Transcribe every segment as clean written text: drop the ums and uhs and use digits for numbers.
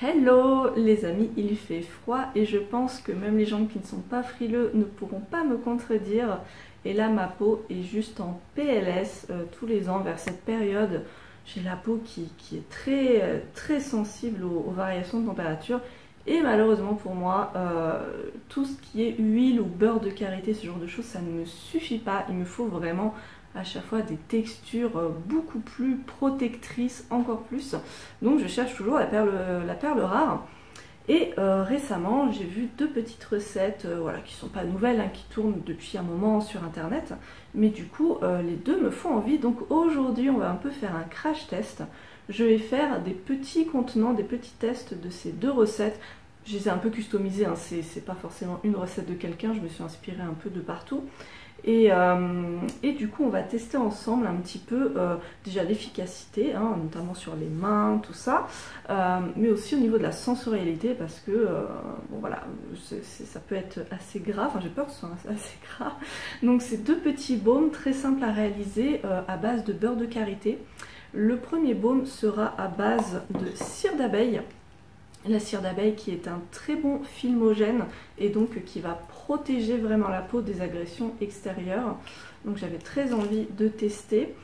Hello les amis, il fait froid et je pense que même les gens qui ne sont pas frileux ne pourront pas me contredire. Et là ma peau est juste en PLS tous les ans vers cette période. J'ai la peau qui est très sensible aux variations de température. Et malheureusement pour moi, tout ce qui est huile ou beurre de karité, ce genre de choses, ça ne me suffit pas. Il me faut vraiment à chaque fois des textures beaucoup plus protectrices, encore plus. Donc je cherche toujours la perle rare. Et récemment, j'ai vu deux petites recettes voilà, qui ne sont pas nouvelles, hein, qui tournent depuis un moment sur internet. Mais du coup, les deux me font envie. Donc aujourd'hui, on va un peu faire un crash test. Je vais faire des petits contenants, des petits tests de ces deux recettes. Je les ai un peu customisées, hein. C'est pas forcément une recette de quelqu'un, je me suis inspirée un peu de partout. Et du coup on va tester ensemble un petit peu déjà l'efficacité, hein, notamment sur les mains, tout ça, mais aussi au niveau de la sensorialité parce que bon voilà, ça peut être assez gras, enfin j'ai peur que ce soit assez gras. Donc c'est deux petits baumes très simples à réaliser à base de beurre de karité. Le premier baume sera à base de cire d'abeille. La cire d'abeille qui est un très bon filmogène et donc qui va protéger vraiment la peau des agressions extérieures. Donc j'avais très envie de tester.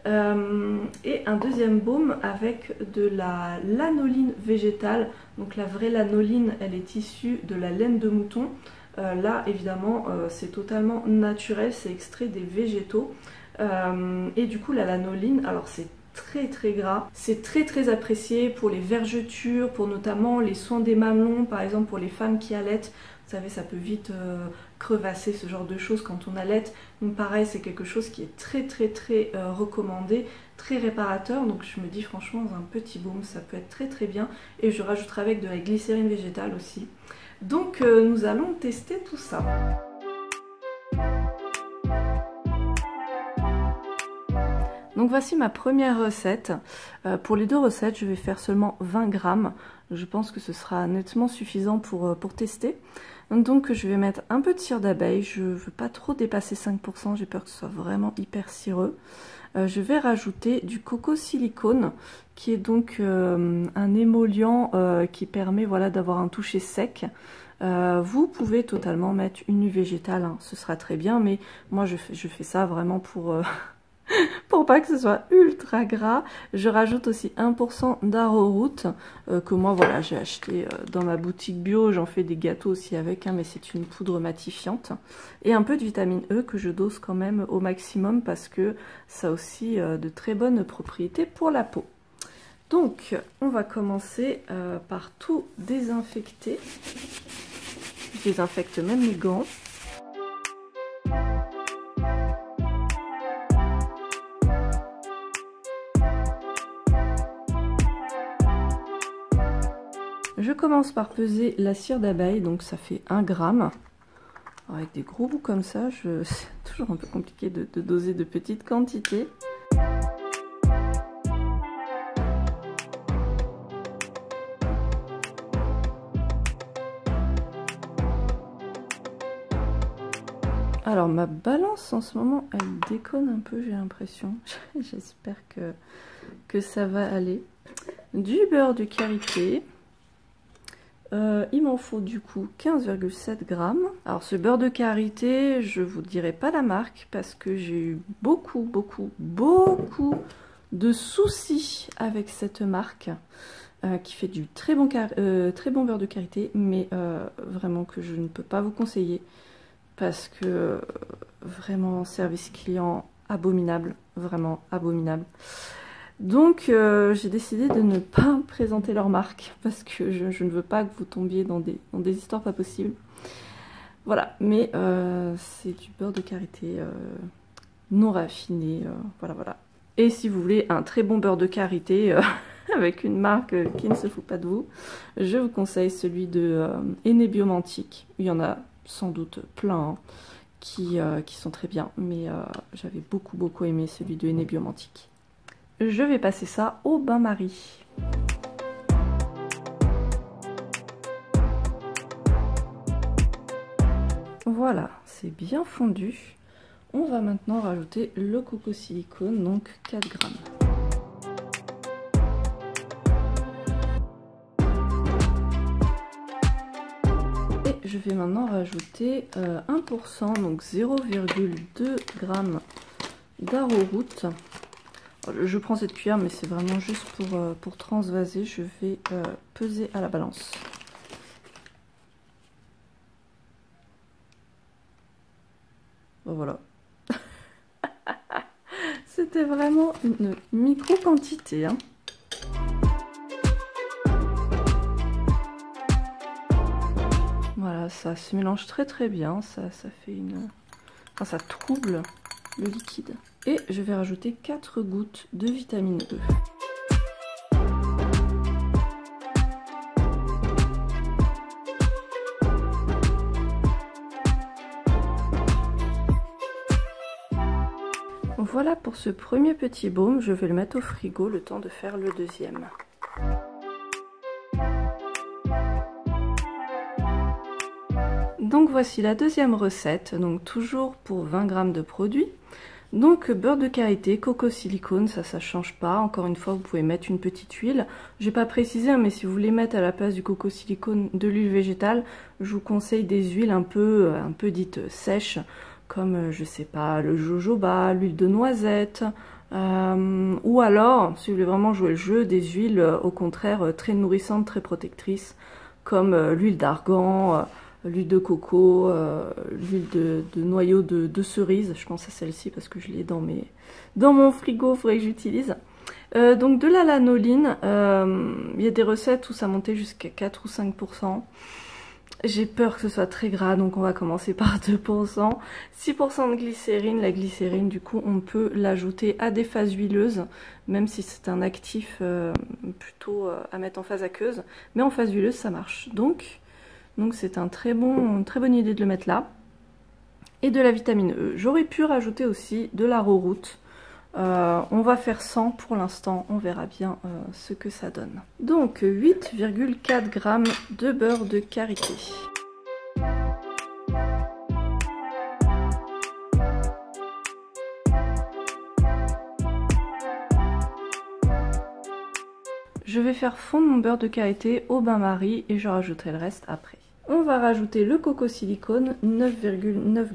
Et un deuxième baume avec de la lanoline végétale. Donc la vraie lanoline, elle est issue de la laine de mouton. Là évidemment c'est totalement naturel, c'est extrait des végétaux. Et du coup la lanoline, alors c'est très gras, c'est très apprécié pour les vergetures, pour notamment les soins des mamelons, par exemple pour les femmes qui allaitent. Vous savez, ça peut vite crevasser, ce genre de choses quand on allaite. Donc pareil, c'est quelque chose qui est très recommandé, très réparateur. Donc je me dis franchement, dans un petit baume, ça peut être très bien. Et je rajouterai avec de la glycérine végétale aussi. Donc nous allons tester tout ça. Donc voici ma première recette. Pour les deux recettes, je vais faire seulement 20 grammes. Je pense que ce sera nettement suffisant pour tester. Donc je vais mettre un peu de cire d'abeille. Je ne veux pas trop dépasser 5%, j'ai peur que ce soit vraiment hyper cireux. Je vais rajouter du coco silicone, qui est donc un émollient qui permet voilà, d'avoir un toucher sec. Vous pouvez totalement mettre une huile végétale, hein, ce sera très bien, mais moi je fais ça vraiment pour... pour pas que ce soit ultra gras. Je rajoute aussi 1% d'arrowroot que moi voilà j'ai acheté dans ma boutique bio. J'en fais des gâteaux aussi avec, hein, mais c'est une poudre matifiante. Et un peu de vitamine E que je dose quand même au maximum parce que ça a aussi de très bonnes propriétés pour la peau. Donc on va commencer par tout désinfecter. Je désinfecte même les gants. Je commence par peser la cire d'abeille, donc ça fait 1 gramme. Avec des gros bouts comme ça, c'est toujours un peu compliqué de doser de petites quantités. Alors ma balance en ce moment, elle déconne un peu, j'ai l'impression. J'espère que ça va aller. Du beurre de karité. Il m'en faut du coup 15,7 grammes. Alors ce beurre de karité, je vous dirai pas la marque parce que j'ai eu beaucoup de soucis avec cette marque qui fait du très bon beurre de karité, mais vraiment que je ne peux pas vous conseiller parce que vraiment service client abominable, vraiment abominable. Donc j'ai décidé de ne pas présenter leur marque parce que je ne veux pas que vous tombiez dans des histoires pas possibles. Voilà, mais c'est du beurre de karité non raffiné, voilà. Et si vous voulez un très bon beurre de karité avec une marque qui ne se fout pas de vous, je vous conseille celui de Henné Biomantique. Il y en a sans doute plein hein, qui sont très bien, mais j'avais beaucoup aimé celui de Henné Biomantique. Je vais passer ça au bain-marie. Voilà, c'est bien fondu. On va maintenant rajouter le coco silicone, donc 4 grammes. je vais maintenant rajouter 1%, donc 0,2 g d'arrowroot. Je prends cette cuillère, mais c'est vraiment juste pour transvaser. Je vais peser à la balance. Bon, voilà. C'était vraiment une micro-quantité, hein. Voilà, ça se mélange très bien. Ça fait une... Enfin, ça trouble le liquide. Et je vais rajouter 4 gouttes de vitamine E. Voilà pour ce premier petit baume, je vais le mettre au frigo le temps de faire le deuxième. Donc voici la deuxième recette, donc toujours pour 20 g de produits. Donc beurre de karité, coco silicone, ça change pas. Encore une fois, vous pouvez mettre une petite huile. J'ai pas précisé, mais si vous voulez mettre à la place du coco silicone de l'huile végétale, je vous conseille des huiles un peu dites sèches, comme je sais pas, le jojoba, l'huile de noisette, ou alors, si vous voulez vraiment jouer le jeu, des huiles au contraire très nourrissantes, très protectrices, comme l'huile d'argan, l'huile de coco, l'huile de noyau de cerise. Je pense à celle-ci parce que je l'ai dans mon frigo, il faudrait que j'utilise. Donc de la lanoline, il y a des recettes où ça montait jusqu'à 4 ou 5%. J'ai peur que ce soit très gras, donc on va commencer par 2%. 6% de glycérine. La glycérine, du coup, on peut l'ajouter à des phases huileuses, même si c'est un actif plutôt à mettre en phase aqueuse. Mais en phase huileuse, ça marche. Donc c'est une très bonne idée de le mettre là. Et de la vitamine E. J'aurais pu rajouter aussi de l'arrowroot. On va faire 100 pour l'instant, on verra bien ce que ça donne. Donc 8,4 g de beurre de karité. Je vais faire fondre mon beurre de karité au bain-marie et je rajouterai le reste après. On va rajouter le coco silicone, 9,9 g.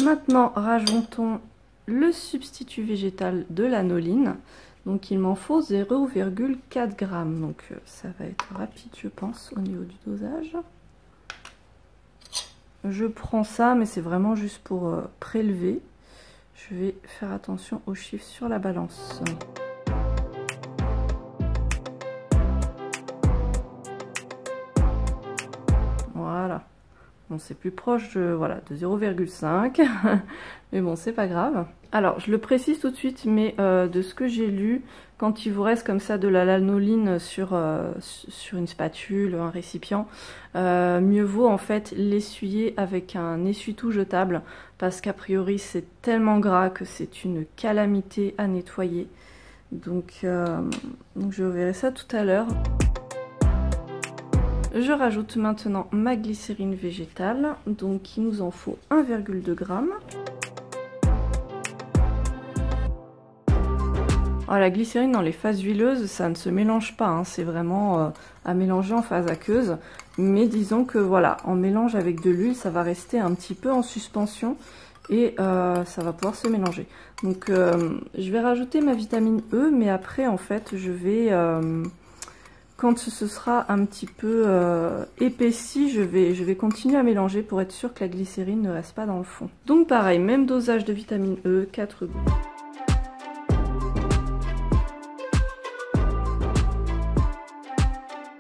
Maintenant, rajoutons le substitut végétal de l'anoline. Donc il m'en faut 0,4 g. Donc ça va être rapide, je pense, au niveau du dosage. Je prends ça, mais c'est vraiment juste pour prélever. Je vais faire attention aux chiffres sur la balance. Voilà. Bon, c'est plus proche de 0,5, mais bon, c'est pas grave. Alors, je le précise tout de suite, mais de ce que j'ai lu, quand il vous reste comme ça de la lanoline sur une spatule, un récipient, mieux vaut en fait l'essuyer avec un essuie-tout jetable, parce qu'a priori c'est tellement gras que c'est une calamité à nettoyer. Donc je verrai ça tout à l'heure. Je rajoute maintenant ma glycérine végétale, donc il nous en faut 1,2 g. Alors, la glycérine dans les phases huileuses, ça ne se mélange pas, hein, c'est vraiment à mélanger en phase aqueuse. Mais disons que voilà, en mélange avec de l'huile, ça va rester un petit peu en suspension et ça va pouvoir se mélanger. Donc je vais rajouter ma vitamine E, mais après en fait je vais... quand ce sera un petit peu épaissi, je vais continuer à mélanger pour être sûr que la glycérine ne reste pas dans le fond. Donc pareil, même dosage de vitamine E, 4 gouttes.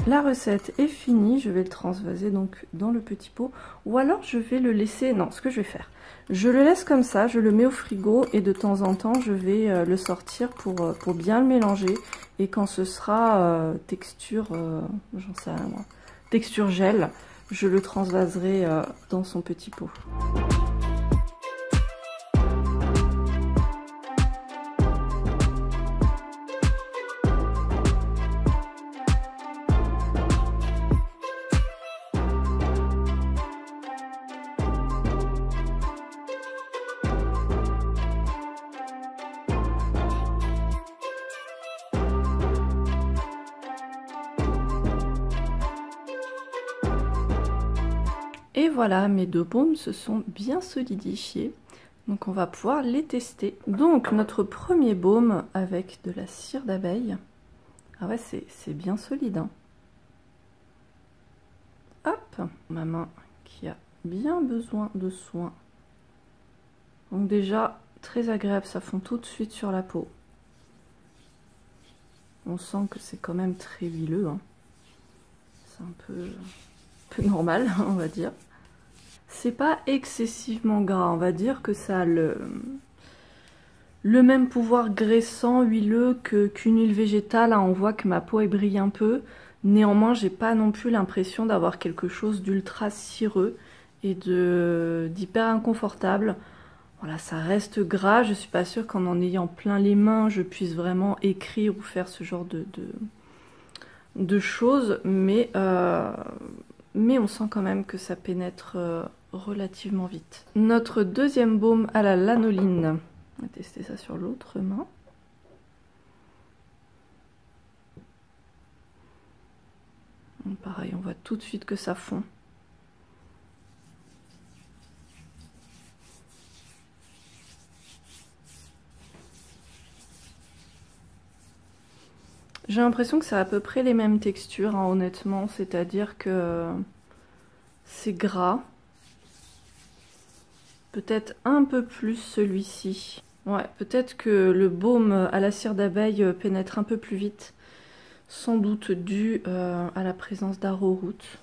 La recette est finie, je vais le transvaser donc dans le petit pot. Ou alors je vais le laisser, non, ce que je vais faire, je le laisse comme ça, je le mets au frigo et de temps en temps je vais le sortir pour bien le mélanger. Et quand ce sera texture, j'en sais rien moi, texture gel, je le transvaserai dans son petit pot. Et voilà, mes deux baumes se sont bien solidifiés. Donc on va pouvoir les tester. Donc notre premier baume avec de la cire d'abeille. Ah ouais, c'est bien solide. Hein. Hop, ma main qui a bien besoin de soin. Donc déjà, très agréable, ça fond tout de suite sur la peau. On sent que c'est quand même très huileux. Hein. C'est un peu normal, on va dire. C'est pas excessivement gras, on va dire que ça a le même pouvoir graissant, huileux qu'une huile végétale. Hein. On voit que ma peau elle brille un peu. Néanmoins, j'ai pas non plus l'impression d'avoir quelque chose d'ultra cireux et d'hyper inconfortable. Voilà, ça reste gras. Je suis pas sûre qu'en ayant plein les mains, je puisse vraiment écrire ou faire ce genre de choses. Mais on sent quand même que ça pénètre relativement vite. Notre deuxième baume à la lanoline. On va tester ça sur l'autre main. Pareil, on voit tout de suite que ça fond. J'ai l'impression que c'est à peu près les mêmes textures, hein, honnêtement, c'est-à-dire que c'est gras. Peut-être un peu plus celui-ci. Ouais, peut-être que le baume à la cire d'abeille pénètre un peu plus vite. Sans doute dû à la présence d'arrowroot.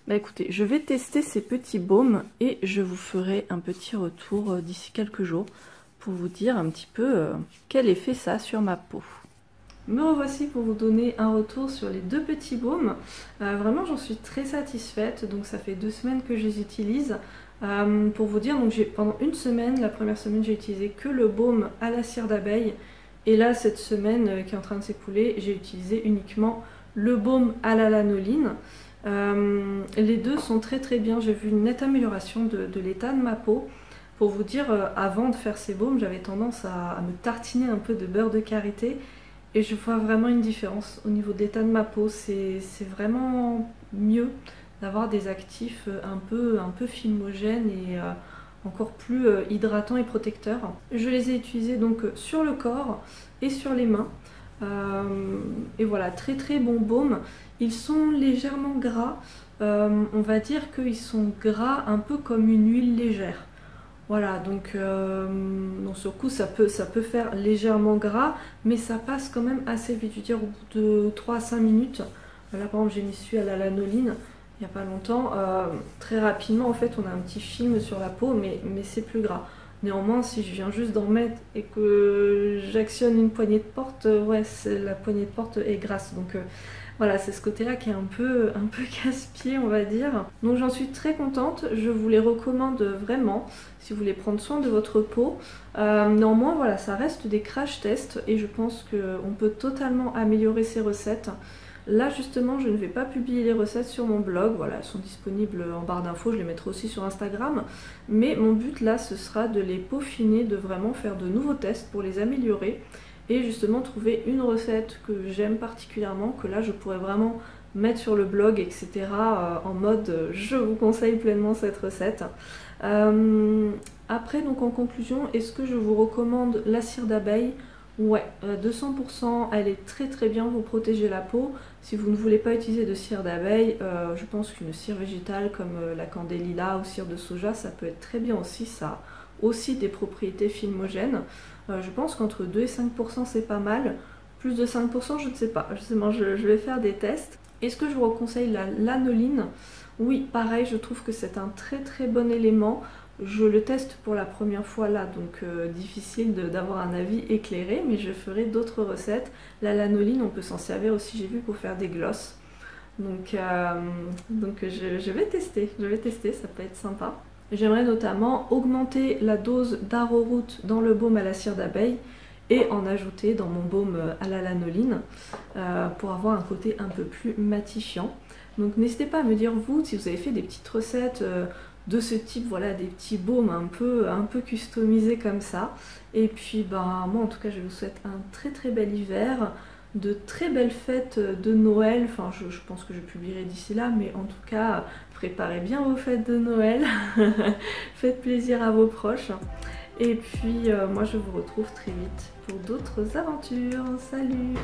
Bah écoutez, je vais tester ces petits baumes et je vous ferai un petit retour d'ici quelques jours pour vous dire un petit peu quel effet ça a sur ma peau. Me revoici pour vous donner un retour sur les deux petits baumes. Vraiment, j'en suis très satisfaite. Donc ça fait 2 semaines que je les utilise. Pour vous dire, donc pendant une semaine, la première semaine, j'ai utilisé que le baume à la cire d'abeille. Et là, cette semaine qui est en train de s'écouler, j'ai utilisé uniquement le baume à la lanoline. Les deux sont très très bien. J'ai vu une nette amélioration de l'état de ma peau. Pour vous dire, avant de faire ces baumes, j'avais tendance à me tartiner un peu de beurre de karité. Et je vois vraiment une différence au niveau de l'état de ma peau. C'est vraiment mieux d'avoir des actifs un peu fumogènes et encore plus hydratants et protecteurs. Je les ai utilisés donc sur le corps et sur les mains. Et voilà, très très bon baume. Ils sont légèrement gras. On va dire qu'ils sont gras un peu comme une huile légère. Voilà, donc sur le coup ça peut faire légèrement gras, mais ça passe quand même assez vite. Je veux dire, au bout de 3 à 5 minutes, là par exemple j'ai mis celui à la lanoline il n'y a pas longtemps, très rapidement en fait on a un petit film sur la peau, mais c'est plus gras. Néanmoins, si je viens juste d'en mettre et que j'actionne une poignée de porte, ouais, la poignée de porte est grasse. Donc voilà, c'est ce côté-là qui est un peu casse-pied, on va dire. Donc j'en suis très contente, je vous les recommande vraiment si vous voulez prendre soin de votre peau. Néanmoins, voilà, ça reste des crash tests et je pense qu'on peut totalement améliorer ces recettes. Là justement, je ne vais pas publier les recettes sur mon blog, voilà, elles sont disponibles en barre d'infos, je les mettrai aussi sur Instagram. Mais mon but là, ce sera de les peaufiner, de vraiment faire de nouveaux tests pour les améliorer. Et justement trouver une recette que j'aime particulièrement, que là je pourrais vraiment mettre sur le blog, etc. En mode je vous conseille pleinement cette recette. Après, donc en conclusion, est-ce que je vous recommande la cire d'abeille? Ouais, 200%, elle est très très bien pour protéger la peau. Si vous ne voulez pas utiliser de cire d'abeille, je pense qu'une cire végétale comme la candélila ou cire de soja, ça peut être très bien aussi. Ça a aussi des propriétés filmogènes. Je pense qu'entre 2 et 5% c'est pas mal. Plus de 5%, je ne sais pas. Justement, je vais faire des tests. Est-ce que je vous conseille la lanoline? Oui, pareil, je trouve que c'est un très très bon élément. Je le teste pour la première fois là, donc difficile d'avoir un avis éclairé, mais je ferai d'autres recettes. La lanoline, on peut s'en servir aussi, j'ai vu, pour faire des glosses. Donc je vais tester, ça peut être sympa. J'aimerais notamment augmenter la dose d'arrowroot dans le baume à la cire d'abeille et en ajouter dans mon baume à la lanoline pour avoir un côté un peu plus matifiant. Donc n'hésitez pas à me dire vous si vous avez fait des petites recettes de ce type, voilà, des petits baumes un peu customisés comme ça. Et puis bah moi en tout cas je vous souhaite un très très bel hiver, de très belles fêtes de Noël. Enfin, je pense que je publierai d'ici là, mais en tout cas, préparez bien vos fêtes de Noël. Faites plaisir à vos proches. Et puis, moi, je vous retrouve très vite pour d'autres aventures. Salut!